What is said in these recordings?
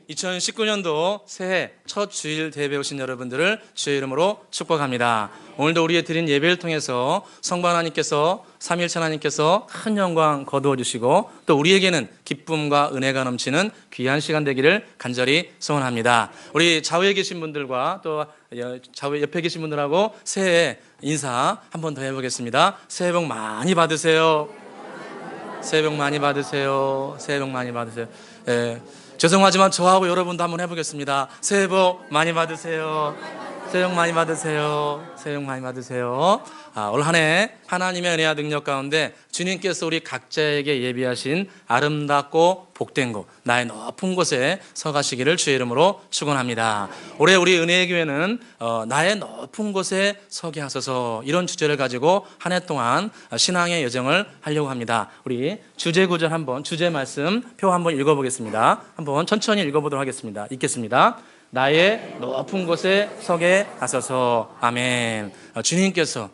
2019년도 새해 첫 주일 예배 오신 여러분들을 주의 이름으로 축복합니다. 오늘도 우리의 드린 예배를 통해서 성부 하나님께서 삼위일체 하나님께서 큰 영광 거두어 주시고 또 우리에게는 기쁨과 은혜가 넘치는 귀한 시간 되기를 간절히 소원합니다. 우리 좌우에 계신 분들과 또 좌우 옆에 계신 분들하고 새해 인사 한 번 더 해보겠습니다. 새해 복 많이 받으세요. 새해 복 많이 받으세요. 새해 복 많이 받으세요. 죄송하지만 저하고 여러분도 한번 해보겠습니다. 새해 복 많이 받으세요. 새해 복 많이 받으세요. 새해 복 많이 받으세요. 올 한 해 하나님의 은혜와 능력 가운데 주님께서 우리 각자에게 예비하신 아름답고 복된 곳, 나의 높은 곳에 서가시기를 주의 이름으로 축원합니다. 올해 우리 은혜의 교회는 나의 높은 곳에 서게 하소서, 이런 주제를 가지고 한 해 동안 신앙의 여정을 하려고 합니다. 우리 주제 구절 한번, 주제 말씀 표 한번 읽어보겠습니다. 한번 천천히 읽어보도록 하겠습니다. 읽겠습니다. 나의 높은 곳에 서게 하소서. 아멘. 주님께서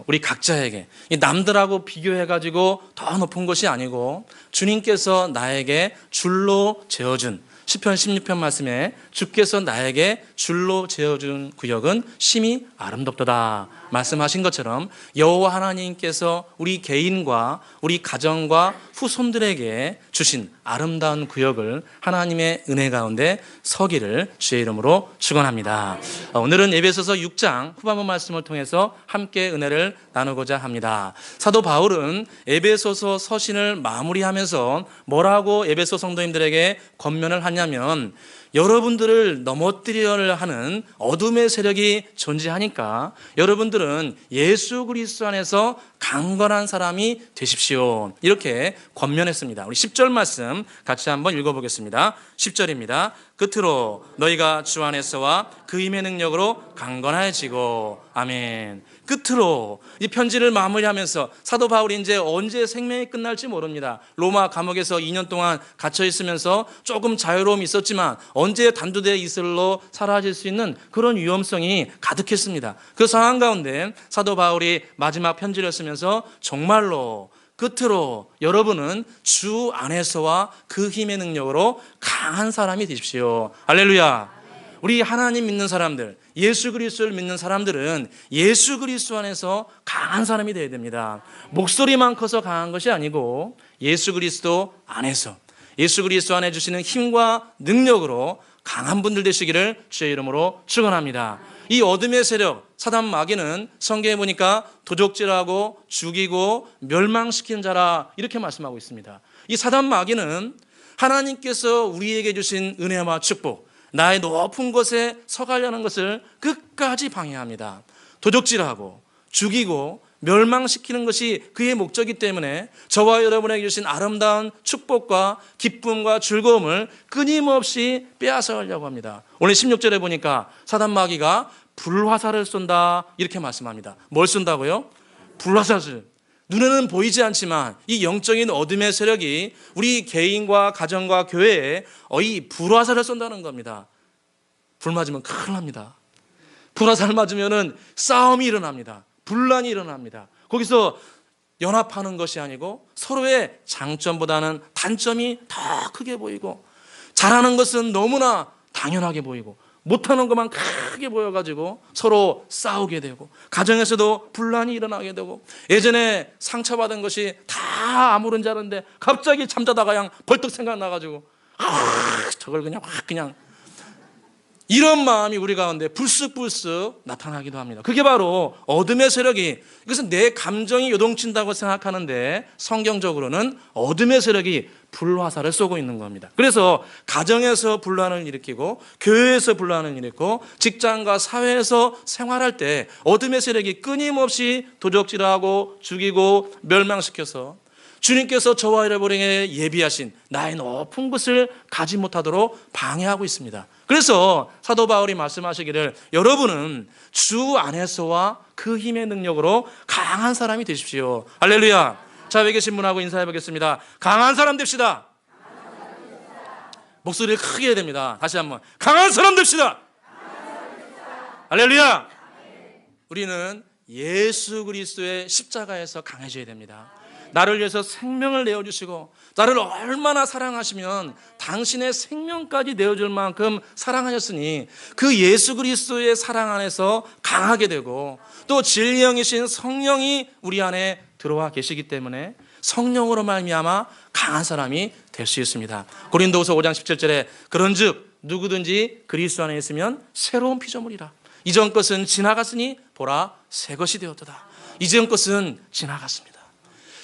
우리 각자에게 남들하고 비교해가지고 더 높은 것이 아니고 주님께서 나에게 줄로 재어준 시편 16편 말씀에 주께서 나에게 줄로 재어준 구역은 심히 아름답도다 말씀하신 것처럼 여호와 하나님께서 우리 개인과 우리 가정과 후손들에게 주신 아름다운 구역을 하나님의 은혜 가운데 서기를 주의 이름으로 축원합니다. 오늘은 에베소서 6장 후반부 말씀을 통해서 함께 은혜를 나누고자 합니다. 사도 바울은 에베소서 서신을 마무리하면서 뭐라고 에베소 성도님들에게 권면을 하냐면, 여러분들을 넘어뜨리려 하는 어둠의 세력이 존재하니까 여러분들은 예수 그리스도 안에서 강건한 사람이 되십시오, 이렇게 권면했습니다. 우리 10절 말씀 같이 한번 읽어보겠습니다. 10절입니다. 끝으로 너희가 주 안에서와 그 힘의 능력으로 강건해지고. 아멘. 끝으로 이 편지를 마무리하면서 사도 바울이 이제 언제 생명이 끝날지 모릅니다. 로마 감옥에서 2년 동안 갇혀 있으면서 조금 자유로움이 있었지만 언제 단두대 이슬로 사라질 수 있는 그런 위험성이 가득했습니다. 그 상황 가운데 사도 바울이 마지막 편지를 쓰면서 정말로 끝으로 여러분은 주 안에서와 그 힘의 능력으로 강한 사람이 되십시오. 할렐루야. 우리 하나님 믿는 사람들, 예수 그리스도를 믿는 사람들은 예수 그리스도 안에서 강한 사람이 되어야 됩니다. 목소리만 커서 강한 것이 아니고 예수 그리스도 안에서, 예수 그리스도 안에 주시는 힘과 능력으로 강한 분들 되시기를 주의 이름으로 축원합니다. 이 어둠의 세력 사단 마귀는 성경에 보니까 도적질하고 죽이고 멸망시키는 자라, 이렇게 말씀하고 있습니다. 이 사단 마귀는 하나님께서 우리에게 주신 은혜와 축복, 나의 높은 곳에 서가려는 것을 끝까지 방해합니다. 도적질하고 죽이고 멸망시키는 것이 그의 목적이기 때문에 저와 여러분에게 주신 아름다운 축복과 기쁨과 즐거움을 끊임없이 빼앗아가려고 합니다. 오늘 16절에 보니까 사단 마귀가 불화살을 쏜다, 이렇게 말씀합니다. 뭘 쏜다고요? 불화살을. 눈에는 보이지 않지만 이 영적인 어둠의 세력이 우리 개인과 가정과 교회에 이 불화살을 쏜다는 겁니다. 불 맞으면 큰일 납니다. 불화살 맞으면 싸움이 일어납니다. 분란이 일어납니다. 거기서 연합하는 것이 아니고 서로의 장점보다는 단점이 더 크게 보이고, 잘하는 것은 너무나 당연하게 보이고 못하는 것만 크게 보여가지고 서로 싸우게 되고, 가정에서도 분란이 일어나게 되고, 예전에 상처받은 것이 다 아무런 줄 알았는데 갑자기 잠자다가 그냥 벌떡 생각나가지고 저걸 그냥 이런 마음이 우리 가운데 불쑥불쑥 나타나기도 합니다. 그게 바로 어둠의 세력이, 이것은 내 감정이 요동친다고 생각하는데 성경적으로는 어둠의 세력이 불화살을 쏘고 있는 겁니다. 그래서 가정에서 분란을 일으키고 교회에서 분란을 일으키고 직장과 사회에서 생활할 때 어둠의 세력이 끊임없이 도적질하고 죽이고 멸망시켜서 주님께서 저와 여러분에게 예비하신 나의 높은 것을 가지 못하도록 방해하고 있습니다. 그래서 사도 바울이 말씀하시기를 여러분은 주 안에서와 그 힘의 능력으로 강한 사람이 되십시오. 할렐루야. 자, 여기 계신 분하고 인사해 보겠습니다. 강한 사람 됩시다. 목소리를 크게 해야 됩니다. 다시 한번 강한 사람 됩시다. 할렐루야. 우리는 예수 그리스도의 십자가에서 강해져야 됩니다. 나를 위해서 생명을 내어주시고 나를 얼마나 사랑하시면 당신의 생명까지 내어줄 만큼 사랑하셨으니 그 예수 그리스도의 사랑 안에서 강하게 되고 또 진리형이신 성령이 우리 안에 들어와 계시기 때문에 성령으로 말미암아 강한 사람이 될 수 있습니다. 고린도후서 5장 17절에 그런즉 누구든지 그리스도 안에 있으면 새로운 피조물이라. 이전 것은 지나갔으니 보라 새 것이 되었도다. 이전 것은 지나갔습니다.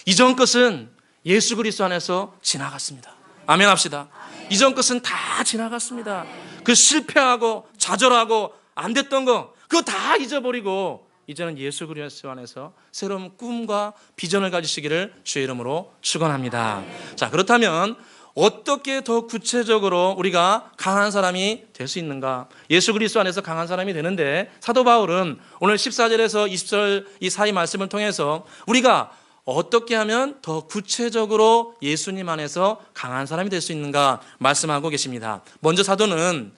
이전 것은 예수 그리스도 안에서 지나갔습니다. 아멘 합시다. 이전 것은 다 지나갔습니다. 그 실패하고 좌절하고 안 됐던 거 그거 다 잊어버리고 이제는 예수 그리스도 안에서 새로운 꿈과 비전을 가지시기를 주의 이름으로 축원합니다. 자, 그렇다면 어떻게 더 구체적으로 우리가 강한 사람이 될 수 있는가? 예수 그리스도 안에서 강한 사람이 되는데 사도 바울은 오늘 14절에서 20절 이 사이 말씀을 통해서 우리가 어떻게 하면 더 구체적으로 예수님 안에서 강한 사람이 될 수 있는가 말씀하고 계십니다. 먼저 사도는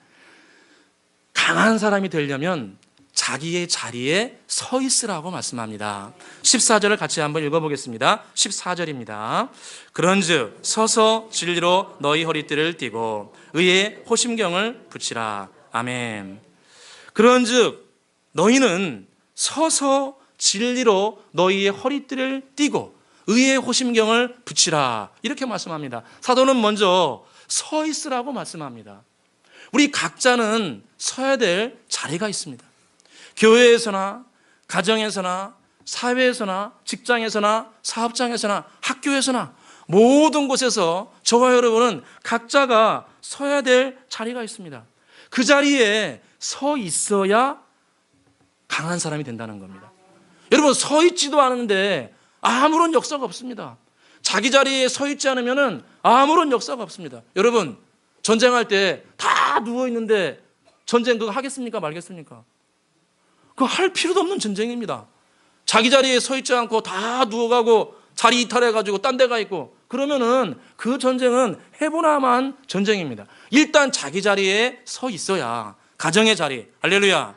강한 사람이 되려면 자기의 자리에 서 있으라고 말씀합니다. 14절을 같이 한번 읽어보겠습니다. 14절입니다. 그런즉 서서 진리로 너희 허리띠를 띠고 의의 호심경을 붙이라. 아멘. 그런즉 너희는 서서 진리로 너희의 허리띠를 띠고 의의 호심경을 붙이라. 이렇게 말씀합니다. 사도는 먼저 서 있으라고 말씀합니다. 우리 각자는 서야 될 자리가 있습니다. 교회에서나 가정에서나 사회에서나 직장에서나 사업장에서나 학교에서나 모든 곳에서 저와 여러분은 각자가 서야 될 자리가 있습니다. 그 자리에 서 있어야 강한 사람이 된다는 겁니다. 여러분 서 있지도 않은데 아무런 역사가 없습니다. 자기 자리에 서 있지 않으면 아무런 역사가 없습니다. 여러분 전쟁할 때 다 누워있는데 전쟁 그거 하겠습니까 말겠습니까? 그거 할 필요도 없는 전쟁입니다. 자기 자리에 서 있지 않고 다 누워가고 자리 이탈해가지고 딴 데 가 있고 그러면은 그 전쟁은 해보나만 전쟁입니다. 일단 자기 자리에 서 있어야 가정의 자리, 할렐루야,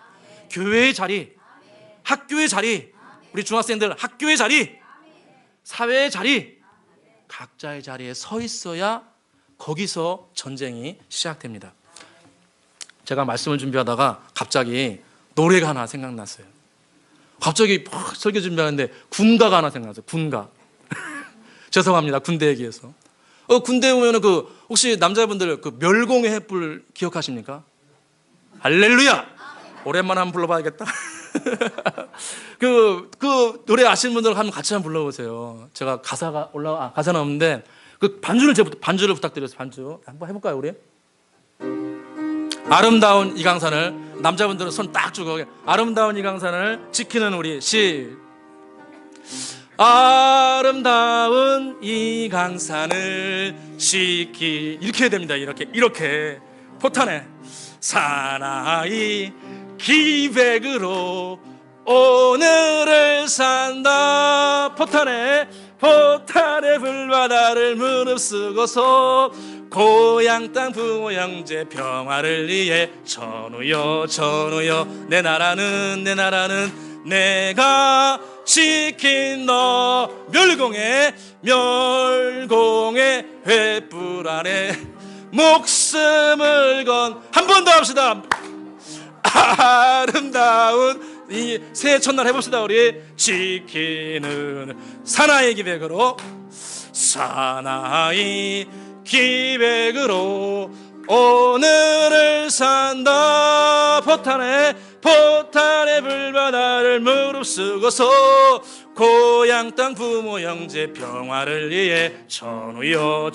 교회의 자리, 학교의 자리, 우리 중학생들 학교의 자리, 사회의 자리, 각자의 자리에 서 있어야 거기서 전쟁이 시작됩니다. 제가 말씀을 준비하다가 갑자기 노래가 하나 생각났어요. 갑자기 설교 준비하는데 군가가 하나 생각났어요. 군가. 죄송합니다. 군대 얘기해서. 군대에 오면은 혹시 남자분들 멸공의 횃불 기억하십니까? 할렐루야! 오랜만에 한번 불러봐야겠다. 그 노래 아시는 분들 한번 같이 한번 불러보세요. 제가 가사는 없는데 반주를 부탁드렸어요. 반주. 한번 해볼까요, 우리? 아름다운 이 강산을 남자분들은 손 딱 주고 아름다운 이 강산을 지키는 우리 아름다운 이 강산을 이렇게 해야 됩니다. 이렇게 포탄에 사나이 기백으로 오늘을 산다. 포탄에 불바다를 무릅쓰고서 고향 땅 부모 형제 평화를 위해 전우여 내 나라는 내가 지킨 너 멸공의 횃불 아래 목숨을 건 한 번 더 합시다. 아름다운 이 새해 첫날 해봅시다. 우리 지키는 사나이 기백으로 오늘을 산다. 포탄에 불바다를 무릅쓰고서 고향 땅 부모 형제 평화를 위해 전우여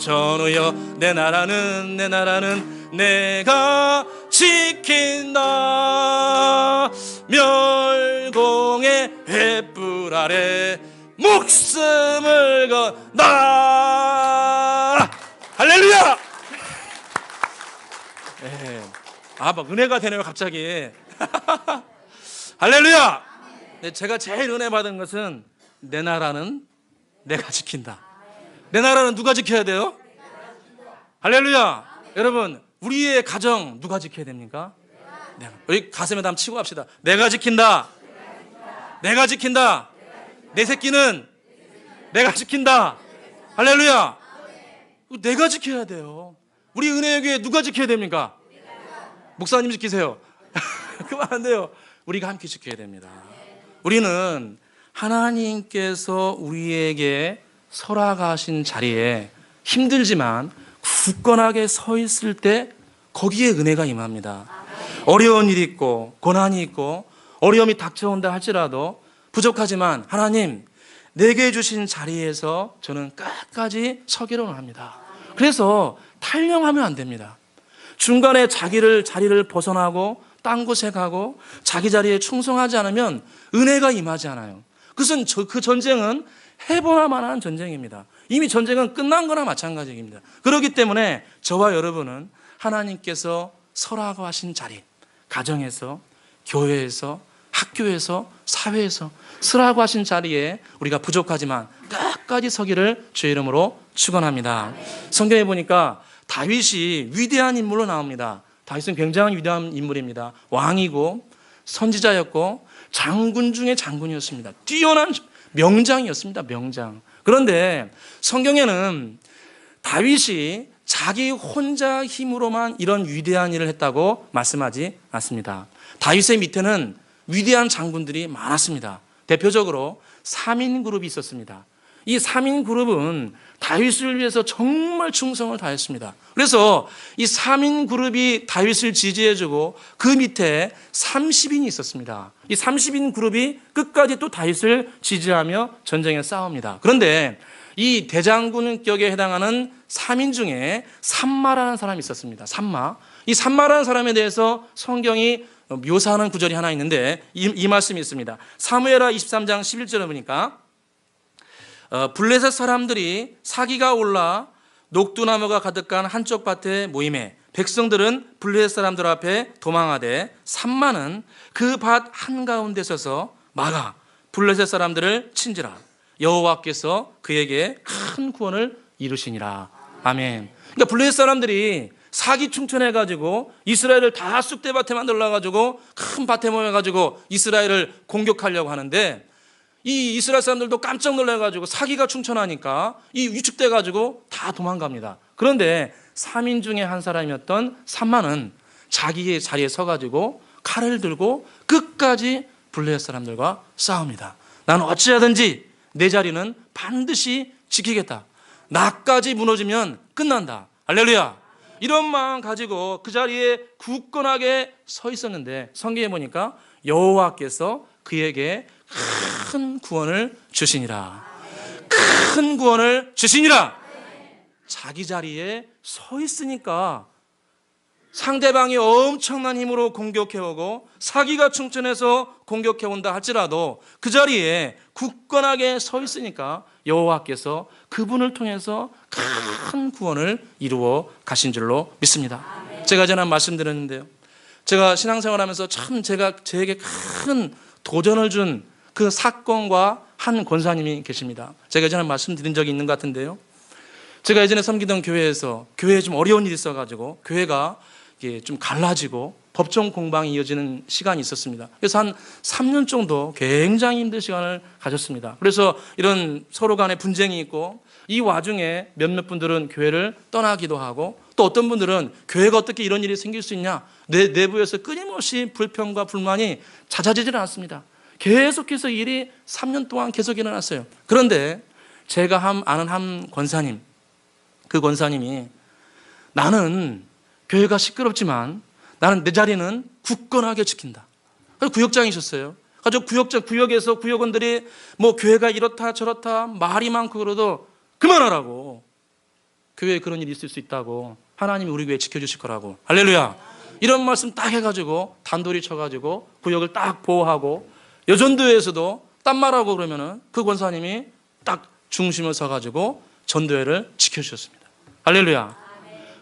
내 나라는 내가 지킨다. 멸공의 횃불 아래 목숨을 건다. 할렐루야. 막 은혜가 되네요 갑자기. 할렐루야. 제가 제일 은혜 받은 것은 내 나라는 내가 지킨다. 내 나라는 누가 지켜야 돼요? 할렐루야. 여러분 우리의 가정 누가 지켜야 됩니까? 우리 가슴에다 한번 치고 갑시다. 내가 지킨다. 내 새끼는 내가 지킨다. 할렐루야. 내가 지켜야 돼요. 우리 은혜교회 누가 지켜야 됩니까? 목사님 지키세요. 그만 안 돼요. 우리가 함께 지켜야 됩니다. 우리는 하나님께서 우리에게 설악하신 자리에 힘들지만 굳건하게 서 있을 때 거기에 은혜가 임합니다. 어려운 일이 있고 고난이 있고 어려움이 닥쳐온다 할지라도 부족하지만 하나님 내게 주신 자리에서 저는 끝까지 서기로 합니다. 그래서 탈령하면 안 됩니다. 중간에 자리를 벗어나고 딴 곳에 가고 자기 자리에 충성하지 않으면 은혜가 임하지 않아요. 그것은 그 전쟁은 해보야만 하는 전쟁입니다. 이미 전쟁은 끝난 거나 마찬가지입니다. 그렇기 때문에 저와 여러분은 하나님께서 설하고 하신 자리, 가정에서, 교회에서, 학교에서, 사회에서 설하고 하신 자리에 우리가 부족하지만 끝까지 서기를 주의 이름으로 축원합니다. 성경에 보니까 다윗이 위대한 인물로 나옵니다. 다윗은 굉장히 위대한 인물입니다. 왕이고 선지자였고 장군 중에 장군이었습니다. 뛰어난 명장이었습니다. 명장. 그런데 성경에는 다윗이 자기 혼자 힘으로만 이런 위대한 일을 했다고 말씀하지 않습니다. 다윗의 밑에는 위대한 장군들이 많았습니다. 대표적으로 3인 그룹이 있었습니다. 이 3인 그룹은 다윗을 위해서 정말 충성을 다했습니다. 그래서 이 3인 그룹이 다윗을 지지해주고 그 밑에 30인이 있었습니다. 이 30인 그룹이 끝까지 또 다윗을 지지하며 전쟁에 싸웁니다. 그런데 이 대장군격에 해당하는 3인 중에 삼마라는 사람이 있었습니다. 삼마. 이 삼마라는 사람에 대해서 성경이 묘사하는 구절이 하나 있는데 이 말씀이 있습니다. 사무엘하 23장 11절에 보니까 블레셋 사람들이 사기가 올라 녹두나무가 가득한 한쪽 밭에 모임에 백성들은 블레셋 사람들 앞에 도망하되 삼마는 그 밭 한가운데 서서 막아 블레셋 사람들을 친지라 여호와께서 그에게 큰 구원을 이루시니라. 아멘. 그러니까 블레셋 사람들이 사기 충천해가지고 이스라엘을 다 쑥대밭에 만들어가지고 큰 밭에 모여가지고 이스라엘을 공격하려고 하는데 이 이스라엘 사람들도 깜짝 놀라가지고 사기가 충천하니까 이 위축돼가지고 다 도망갑니다. 그런데 3인 중에 한 사람이었던 삼마는 자기의 자리에 서가지고 칼을 들고 끝까지 블레셋 사람들과 싸웁니다. 나는 어찌하든지 내 자리는 반드시 지키겠다. 나까지 무너지면 끝난다. 할렐루야. 이런 마음 가지고 그 자리에 굳건하게 서 있었는데 성경에 보니까 여호와께서 그에게 큰 구원을 주시니라. 큰 구원을 주시니라. 자기 자리에 서 있으니까 상대방이 엄청난 힘으로 공격해오고 사기가 충천해서 공격해온다 할지라도 그 자리에 굳건하게 서 있으니까 여호와께서 그분을 통해서 큰 구원을 이루어 가신 줄로 믿습니다. 제가 전에 말씀드렸는데요, 제가 신앙생활하면서 참 제게 큰 도전을 준 그 사건과 한 권사님이 계십니다. 제가 전에 말씀드린 적이 있는 것 같은데요, 제가 예전에 섬기던 교회에 좀 어려운 일이 있어가지고 교회가 좀 갈라지고 법정 공방이 이어지는 시간이 있었습니다. 그래서 한 3년 정도 굉장히 힘든 시간을 가졌습니다. 그래서 이런 서로 간에 분쟁이 있고 이 와중에 몇몇 분들은 교회를 떠나기도 하고 또 어떤 분들은 교회가 어떻게 이런 일이 생길 수 있냐, 내부에서 끊임없이 불평과 불만이 잦아지질 않았습니다. 계속해서 일이 3년 동안 계속 일어났어요. 그런데 제가 아는 한 권사님, 그 권사님이 나는 교회가 시끄럽지만 나는 내 자리는 굳건하게 지킨다. 그래서 구역장이셨어요. 그래서 구역에서 구역원들이 뭐 교회가 이렇다 저렇다 말이 많고 그러도 그만하라고. 교회에 그런 일이 있을 수 있다고. 하나님이 우리 교회 지켜주실 거라고. 할렐루야. 이런 말씀 딱 해가지고 단도리 쳐가지고 구역을 딱 보호하고 여전도회에서도 딴 말하고 그러면은 그 권사님이 딱 중심을 서가지고 전도회를 지켜주셨습니다. 할렐루야.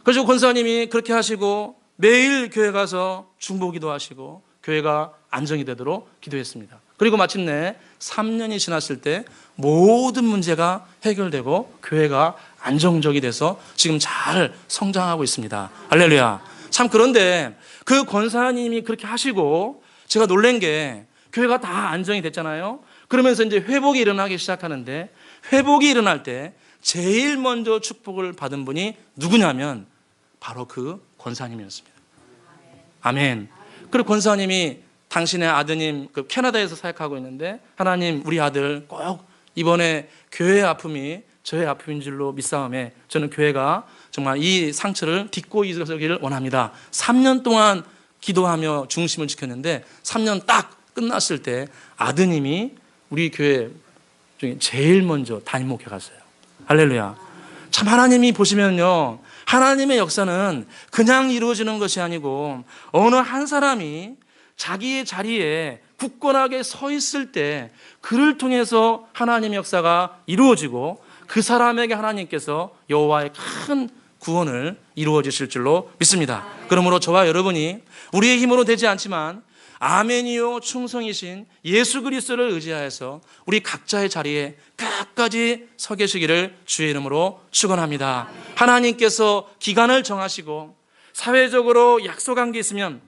그래서 권사님이 그렇게 하시고 매일 교회 가서 중보기도 하시고 교회가 안정이 되도록 기도했습니다. 그리고 마침내 3년이 지났을 때 모든 문제가 해결되고 교회가 안정적이 돼서 지금 잘 성장하고 있습니다. 할렐루야. 참, 그런데 그 권사님이 그렇게 하시고 제가 놀란 게 교회가 다 안정이 됐잖아요. 그러면서 이제 회복이 일어나기 시작하는데 회복이 일어날 때 제일 먼저 축복을 받은 분이 누구냐면 바로 그 권사님이었습니다. 아멘. 그리고 권사님이 당신의 아드님 그 캐나다에서 사역하고 있는데, 하나님 우리 아들 꼭 이번에 교회의 아픔이 저의 아픔인 줄로 믿사오매 저는 교회가 정말 이 상처를 딛고 일어서기를 원합니다. 3년 동안 기도하며 중심을 지켰는데 3년 딱 끝났을 때 아드님이 우리 교회 중에 제일 먼저 담임 목회 갔어요. 할렐루야. 참 하나님이 보시면요, 하나님의 역사는 그냥 이루어지는 것이 아니고 어느 한 사람이 자기의 자리에 굳건하게 서 있을 때 그를 통해서 하나님의 역사가 이루어지고 그 사람에게 하나님께서 여호와의 큰 구원을 이루어 주실 줄로 믿습니다. 그러므로 저와 여러분이 우리의 힘으로 되지 않지만 아멘이요 충성이신 예수 그리스도를 의지하여서 우리 각자의 자리에 끝까지 서 계시기를 주의 이름으로 축원합니다. 하나님께서 기간을 정하시고 사회적으로 약속한 게 있으면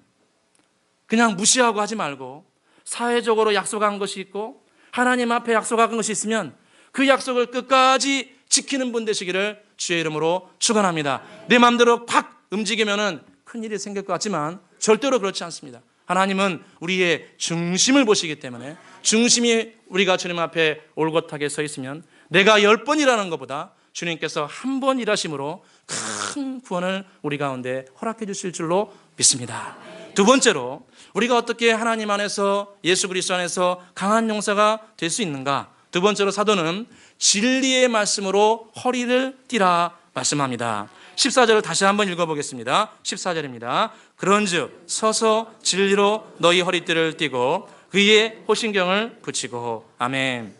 그냥 무시하고 하지 말고, 사회적으로 약속한 것이 있고 하나님 앞에 약속한 것이 있으면 그 약속을 끝까지 지키는 분 되시기를 주의 이름으로 축원합니다. 내 마음대로 팍 움직이면은 큰일이 생길 것 같지만 절대로 그렇지 않습니다. 하나님은 우리의 중심을 보시기 때문에 중심이 우리가 주님 앞에 올곧하게 서 있으면 내가 10번이라는 것보다 주님께서 한 번 일하심으로 큰 구원을 우리 가운데 허락해 주실 줄로 믿습니다. 두 번째로 우리가 어떻게 하나님 안에서 예수 그리스도 안에서 강한 용사가 될 수 있는가? 두 번째로 사도는 진리의 말씀으로 허리를 띠라 말씀합니다. 14절을 다시 한번 읽어보겠습니다. 14절입니다. 그런즉 서서 진리로 너희 허리띠를 띠고 그의 호신경을 붙이고. 아멘.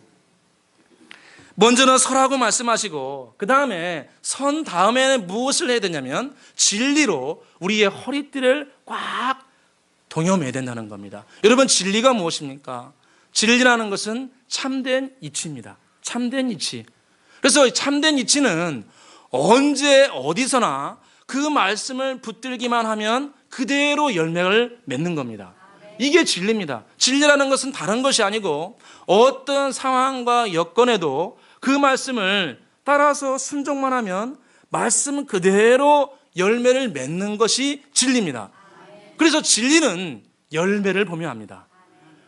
먼저는 서라고 말씀하시고 그 다음에 선 다음에는 무엇을 해야 되냐면 진리로 우리의 허리띠를 꽉 동여매야 된다는 겁니다. 여러분, 진리가 무엇입니까? 진리라는 것은 참된 이치입니다. 참된 이치. 그래서 참된 이치는 언제 어디서나 그 말씀을 붙들기만 하면 그대로 열매를 맺는 겁니다. 이게 진리입니다. 진리라는 것은 다른 것이 아니고 어떤 상황과 여건에도 그 말씀을 따라서 순종만 하면 말씀 그대로 열매를 맺는 것이 진리입니다. 그래서 진리는 열매를 보며 합니다.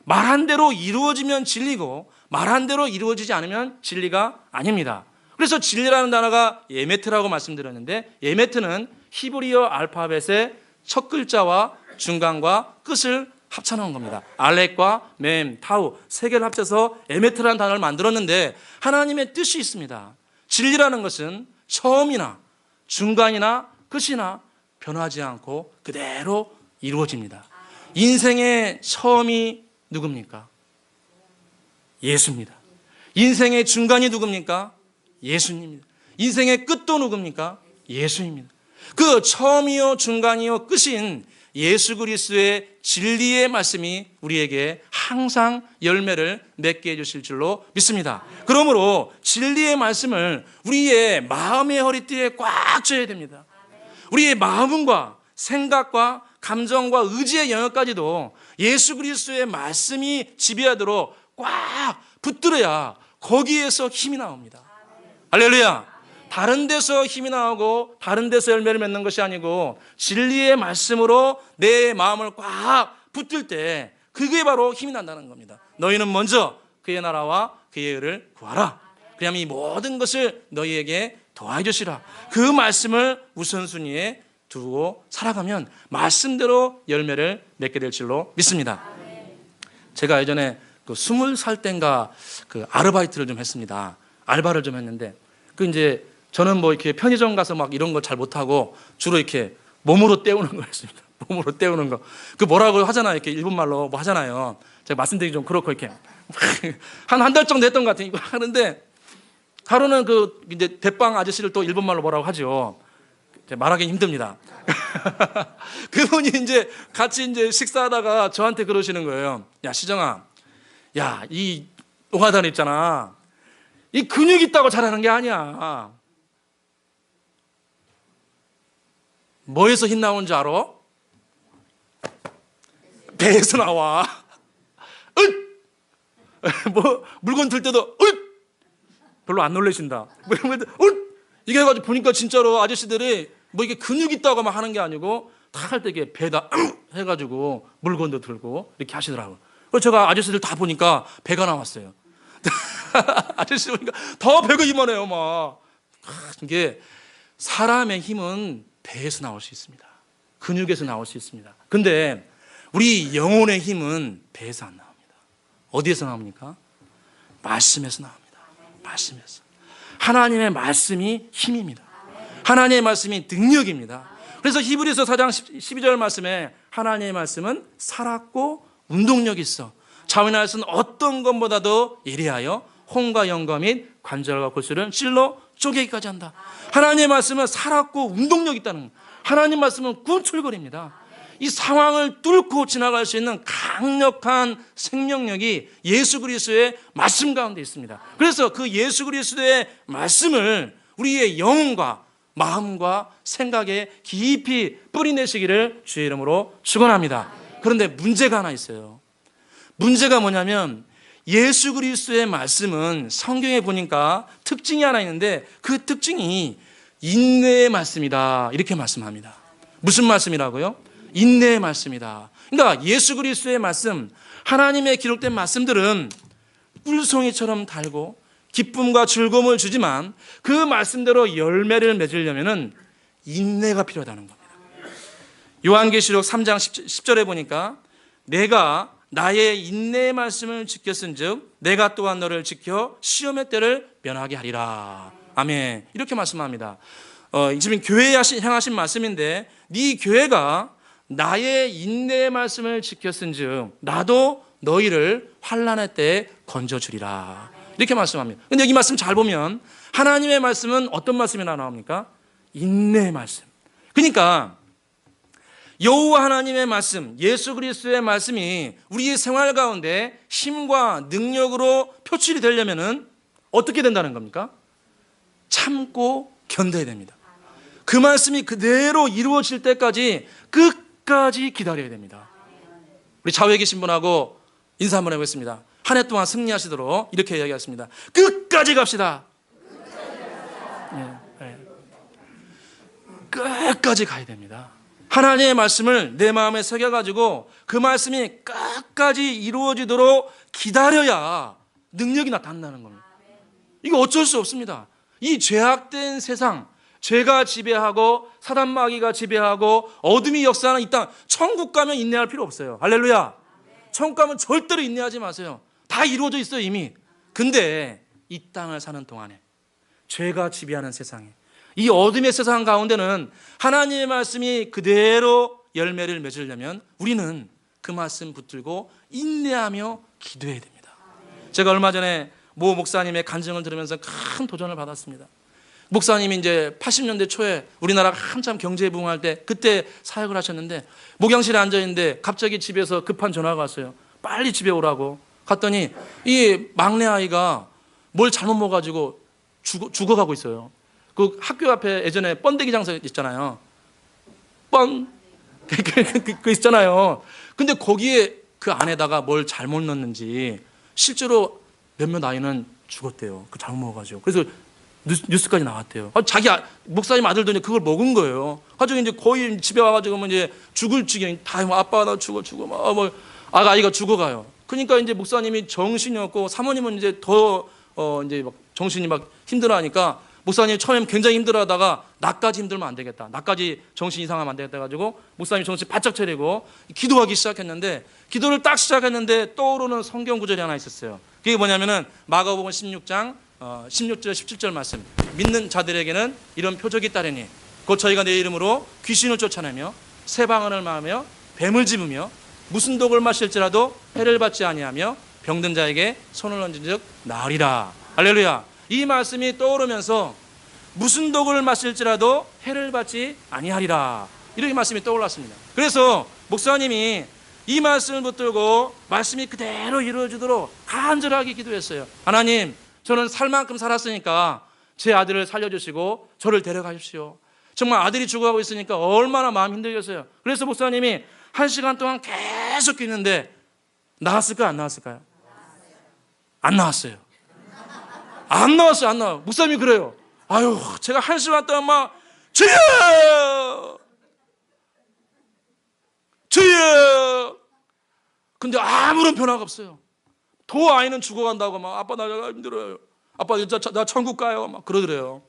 말한 대로 이루어지면 진리고 말한 대로 이루어지지 않으면 진리가 아닙니다. 그래서 진리라는 단어가 예메트라고 말씀드렸는데, 예메트는 히브리어 알파벳의 첫 글자와 중간과 끝을 합쳐놓은 겁니다. 알렉과 멤, 타우 세 개를 합쳐서 에메트라는 단어를 만들었는데 하나님의 뜻이 있습니다. 진리라는 것은 처음이나 중간이나 끝이나 변하지 않고 그대로 이루어집니다. 인생의 처음이 누굽니까? 예수입니다. 인생의 중간이 누굽니까? 예수님입니다. 인생의 끝도 누굽니까? 예수입니다. 그 처음이요 중간이요 끝인 예수 그리스도의 진리의 말씀이 우리에게 항상 열매를 맺게 해주실 줄로 믿습니다. 그러므로 진리의 말씀을 우리의 마음의 허리띠에 꽉 쥐어야 됩니다. 우리의 마음과 생각과 감정과 의지의 영역까지도 예수 그리스도의 말씀이 지배하도록 꽉 붙들어야 거기에서 힘이 나옵니다. 할렐루야. 다른 데서 힘이 나오고 다른 데서 열매를 맺는 것이 아니고 진리의 말씀으로 내 마음을 꽉 붙들 때 그게 바로 힘이 난다는 겁니다. 너희는 먼저 그의 나라와 그의 의를 구하라. 그러면 이 모든 것을 너희에게 더해 주시라. 그 말씀을 우선순위에 두고 살아가면 말씀대로 열매를 맺게 될 줄로 믿습니다. 제가 예전에 20살 땐가 아르바이트를 좀 했습니다. 알바를 좀 했는데 이제 저는 뭐 이렇게 편의점 가서 막 이런 거 잘 못하고 주로 이렇게 몸으로 때우는 거였습니다. 몸으로 때우는 거. 뭐라고 하잖아요. 이렇게 일본말로 뭐 하잖아요. 제가 말씀드리기 좀 그렇고 이렇게 한 달 정도 했던 것 같아요. 이거 하는데 하루는 이제 대빵 아저씨를 또 일본말로 뭐라고 하죠. 말하기 힘듭니다. 그분이 이제 같이 이제 식사하다가 저한테 그러시는 거예요. 야, 시정아. 야, 이 노가다 있잖아. 이 근육 있다고 잘하는 게 아니야. 뭐에서 힘 나오는 줄 알아? 배에서 나와. 뭐 물건 들 때도 별로 안 놀라신다. 뭐 이런 거, 이게 해가지고 보니까 진짜로 아저씨들이 뭐 이게 근육 있다고 막 하는 게 아니고 다 할 때 이게 배에다 해가지고 물건도 들고 이렇게 하시더라고요. 그래서 제가 아저씨들 다 보니까 배가 나왔어요. 아저씨 보니까 더 배가 이만해요, 막. 이게 사람의 힘은 배에서 나올 수 있습니다. 근육에서 나올 수 있습니다. 근데 우리 영혼의 힘은 배에서 안 나옵니다. 어디에서 나옵니까? 말씀에서 나옵니다. 말씀에서. 하나님의 말씀이 힘입니다. 하나님의 말씀이 능력입니다. 그래서 히브리서 4장 12절 말씀에 하나님의 말씀은 살았고 운동력이 있어 자원하여서는 어떤 것보다도 예리하여 혼과 영과 및 관절과 골수를 찔러 쪼개기까지 한다. 하나님의 말씀은 살았고 운동력이 있다는 겁니다. 하나님의 말씀은 꿈틀거립니다. 이 상황을 뚫고 지나갈 수 있는 강력한 생명력이 예수 그리스도의 말씀 가운데 있습니다. 그래서 그 예수 그리스도의 말씀을 우리의 영혼과 마음과 생각에 깊이 뿌리내시기를 주의 이름으로 축원합니다. 그런데 문제가 하나 있어요. 문제가 뭐냐면 예수 그리스도의 말씀은 성경에 보니까 특징이 하나 있는데 그 특징이 인내의 말씀이다 이렇게 말씀합니다. 무슨 말씀이라고요? 인내의 말씀이다. 그러니까 예수 그리스도의 말씀, 하나님의 기록된 말씀들은 꿀송이처럼 달고 기쁨과 즐거움을 주지만 그 말씀대로 열매를 맺으려면 인내가 필요하다는 겁니다. 요한계시록 3장 10절에 보니까 내가 나의 인내의 말씀을 지켰은즉 내가 또한 너를 지켜 시험의 때를 면하게 하리라. 아멘. 이렇게 말씀합니다. 지금 교회에 향하신 말씀인데 네 교회가 나의 인내의 말씀을 지켰은즉 나도 너희를 환난의 때에 건져주리라. 이렇게 말씀합니다. 근데 이 말씀 잘 보면 하나님의 말씀은 어떤 말씀이나 나옵니까? 인내의 말씀. 그러니까 여호와 하나님의 말씀, 예수 그리스도의 말씀이 우리의 생활 가운데 힘과 능력으로 표출이 되려면은 어떻게 된다는 겁니까? 참고 견뎌야 됩니다. 그 말씀이 그대로 이루어질 때까지 끝까지 기다려야 됩니다. 우리 좌우에 계신 분하고 인사 한번 해보겠습니다. 한 해 동안 승리하시도록 이렇게 이야기했습니다. 끝까지 갑시다. 끝까지 가야 됩니다. 하나님의 말씀을 내 마음에 새겨가지고 그 말씀이 끝까지 이루어지도록 기다려야 능력이 나타난다는 겁니다. 이거 어쩔 수 없습니다. 이 죄악된 세상, 죄가 지배하고 사단 마귀가 지배하고 어둠이 역사하는 이 땅, 천국 가면 인내할 필요 없어요. 할렐루야. 천국 가면 절대로 인내하지 마세요. 다 이루어져 있어요 이미. 근데 이 땅을 사는 동안에 죄가 지배하는 세상에 이 어둠의 세상 가운데는 하나님의 말씀이 그대로 열매를 맺으려면 우리는 그 말씀 붙들고 인내하며 기도해야 됩니다. 제가 얼마 전에 모 목사님의 간증을 들으면서 큰 도전을 받았습니다. 목사님이 이제 80년대 초에 우리나라가 한참 경제 부흥할 때 그때 사역을 하셨는데 목양실에 앉아있는데 갑자기 집에서 급한 전화가 왔어요. 빨리 집에 오라고. 갔더니 이 막내 아이가 뭘 잘못 먹어가지고 죽어가고 있어요. 그 학교 앞에 예전에 번데기 장사 있잖아요. 그 있잖아요. 근데 거기에 그 안에다가 뭘 잘못 넣었는지 실제로 몇몇 아이는 죽었대요. 그 잘못 먹어가지고. 그래서 뉴스까지 나왔대요. 자기 목사님 아들들이 그걸 먹은 거예요. 가지고 이제 거의 집에 와가지고 이제 죽을 지경. 다 아빠 나 죽어 뭐 아이가 죽어가요. 그러니까 이제 목사님이 정신이 없고 사모님은 이제 더 이제 막 정신이 막 힘들어하니까 목사님이 처음에 굉장히 힘들어하다가 나까지 힘들면 안 되겠다. 나까지 정신 이상하면 안 되겠다 해가지고 목사님이 정신 바짝 차리고 기도하기 시작했는데 기도를 딱 시작했는데 떠오르는 성경 구절이 하나 있었어요. 그게 뭐냐면은 마가복음 16장 16절 17절 말씀. 믿는 자들에게는 이런 표적이 따르니 곧 저희가 내 이름으로 귀신을 쫓아내며 새 방언을 말하며 뱀을 집으며 무슨 독을 마실지라도 해를 받지 아니하며 병든 자에게 손을 얹은즉 나으리라. 할렐루야. 이 말씀이 떠오르면서 무슨 독을 마실지라도 해를 받지 아니하리라. 이렇게 말씀이 떠올랐습니다. 그래서 목사님이 이 말씀을 붙들고 말씀이 그대로 이루어지도록 간절하게 기도했어요. 하나님, 저는 살 만큼 살았으니까 제 아들을 살려주시고 저를 데려가십시오. 정말 아들이 죽어가고 있으니까 얼마나 마음 힘들겠어요. 그래서 목사님이 1시간 동안 계속 기도했는데 나왔을까요? 안 나왔을까요? 안 나왔어요. 안 나왔어요. 안 나와요. 목사님이 그래요. 아유, 제가 1시간 동안 막 주여! 주여! 근데 아무런 변화가 없어요. 더 아이는 죽어간다고 막 아빠 나 힘들어요. 아빠 나 천국 가요. 막 그러더래요.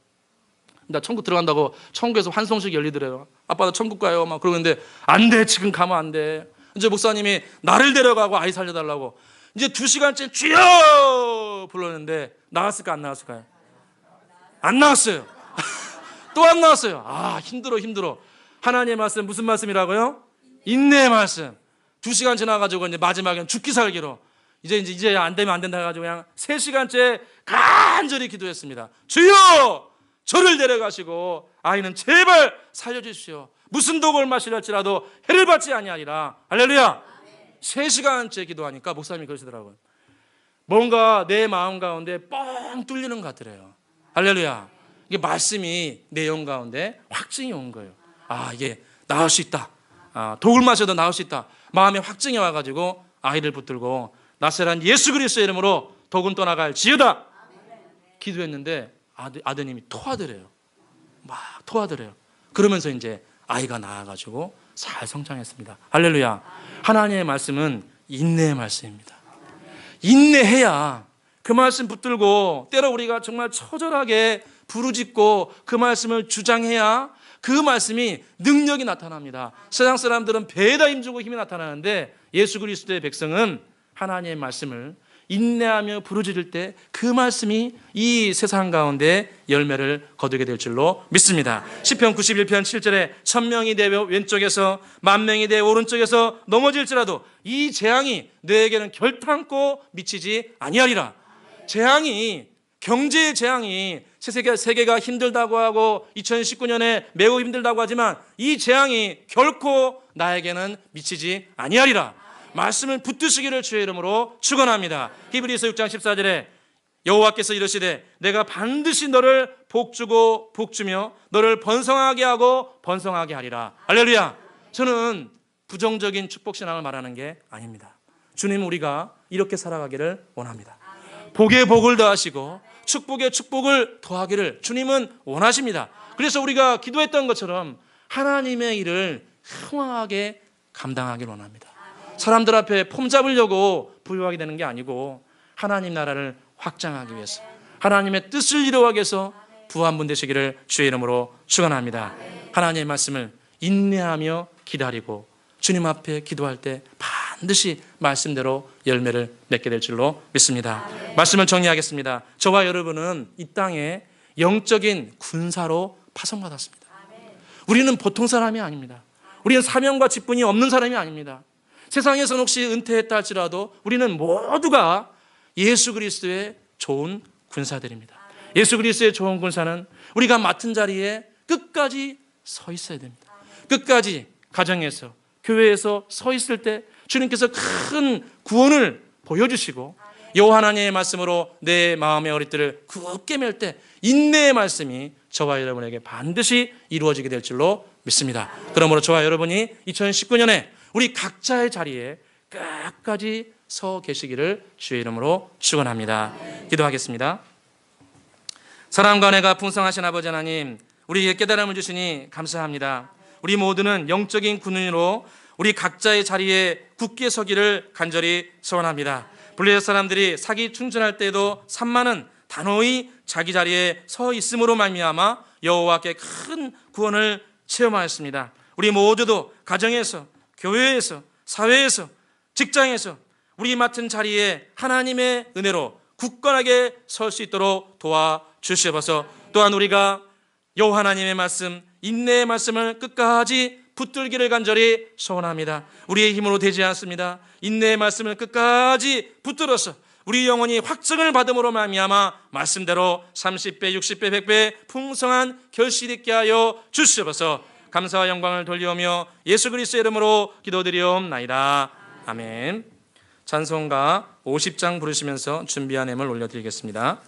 나 천국 들어간다고 천국에서 환송식 열리더래요. 아빠 나 천국 가요. 막 그러는데 안 돼. 지금 가면 안 돼. 이제 목사님이 나를 데려가고 아이 살려달라고 이제 2시간째 주여 불렀는데 나왔을까 안 나왔을까요? 안 나왔어요. 또 안 나왔어요. 아, 힘들어. 하나님의 말씀 무슨 말씀이라고요? 인내의 말씀. 2시간 지나가지고 이제 마지막엔 죽기 살기로 이제 안 되면 안 된다 해가지고 그냥 3시간째 간절히 기도했습니다. 주여 저를 데려가시고 아이는 제발 살려주십시오. 무슨 독을 마시랄지라도 해를 받지 아니하리라. 할렐루야. 3시간째 기도하니까 목사님이 그러시더라고요. 뭔가 내 마음 가운데 뻥 뚫리는 것 같더래요. 할렐루야. 이게 말씀이 내 영 가운데 확증이 온 거예요. 아, 이게 나을 수 있다. 독을 마셔도 나을 수 있다. 마음에 확증이 와가지고 아이를 붙들고 나세란 예수 그리스도의 이름으로 독은 떠나갈 지어다 기도했는데 아드님이 토하더래요. 막 토하더래요. 그러면서 이제 아이가 나와가지고 잘 성장했습니다. 할렐루야. 하나님의 말씀은 인내의 말씀입니다. 인내해야 그 말씀 붙들고 때로 우리가 정말 처절하게 부르짖고 그 말씀을 주장해야 그 말씀이 능력이 나타납니다. 세상 사람들은 배에다 힘주고 힘이 나타나는데 예수 그리스도의 백성은 하나님의 말씀을 인내하며 부르짖을 때 그 말씀이 이 세상 가운데 열매를 거두게 될 줄로 믿습니다. 시편 91편 7절에 1000명이 내 왼쪽에서 10,000명이 내 오른쪽에서 넘어질지라도 이 재앙이 너에게는 결탄코 미치지 아니하리라. 재앙이 경제의 재앙이 세계가 힘들다고 하고 2019년에 매우 힘들다고 하지만 이 재앙이 결코 나에게는 미치지 아니하리라. 말씀을 붙드시기를 주의 이름으로 축원합니다. 히브리서 6장 14절에 여호와께서 이르시되 내가 반드시 너를 복주고 복주며 너를 번성하게 하고 번성하게 하리라. 할렐루야. 저는 부정적인 축복 신앙을 말하는 게 아닙니다. 주님 우리가 이렇게 살아가기를 원합니다. 복에 복을 더하시고 축복에 축복을 더하기를 주님은 원하십니다. 그래서 우리가 기도했던 것처럼 하나님의 일을 흥왕하게 감당하기를 원합니다. 사람들 앞에 폼 잡으려고 부유하게 되는 게 아니고 하나님 나라를 확장하기 위해서 하나님의 뜻을 이루어가기 위해서 부한분 되시기를 주의 이름으로 축원합니다. 하나님의 말씀을 인내하며 기다리고 주님 앞에 기도할 때 반드시 말씀대로 열매를 맺게 될 줄로 믿습니다. 말씀을 정리하겠습니다. 저와 여러분은 이 땅에 영적인 군사로 파송받았습니다. 우리는 보통 사람이 아닙니다. 우리는 사명과 직분이 없는 사람이 아닙니다. 세상에서는 혹시 은퇴했다 할지라도 우리는 모두가 예수 그리스도의 좋은 군사들입니다. 예수 그리스도의 좋은 군사는 우리가 맡은 자리에 끝까지 서 있어야 됩니다. 끝까지 가정에서 교회에서 서 있을 때 주님께서 큰 구원을 보여주시고 여호와 하나님의 말씀으로 내 마음의 어릿들을 굳게 맬 때 인내의 말씀이 저와 여러분에게 반드시 이루어지게 될 줄로 믿습니다. 그러므로 저와 여러분이 2019년에 우리 각자의 자리에 끝까지 서 계시기를 주의 이름으로 축원합니다. 기도하겠습니다. 사랑과 은혜가 풍성하신 아버지 하나님, 우리에게 깨달음을 주시니 감사합니다. 우리 모두는 영적인 군인으로 우리 각자의 자리에 굳게 서기를 간절히 소원합니다. 블레셋 사람들이 사기 충전할 때에도 산만은 단호히 자기 자리에 서 있음으로 말미암아 여호와께 큰 구원을 체험하였습니다. 우리 모두도 가정에서, 교회에서, 사회에서, 직장에서 우리 맡은 자리에 하나님의 은혜로 굳건하게 설 수 있도록 도와주시옵소서. 또한 우리가 여호와 하나님의 말씀, 인내의 말씀을 끝까지 붙들기를 간절히 소원합니다. 우리의 힘으로 되지 않습니다. 인내의 말씀을 끝까지 붙들어서 우리 영혼이 확증을 받음으로 말미암아 말씀대로 30배, 60배, 100배 풍성한 결실이 있게 하여 주시옵소서. 감사와 영광을 돌리오며 예수 그리스도의 이름으로 기도드리옵나이다. 아멘. 찬송가 50장 부르시면서 준비한 예물 올려드리겠습니다.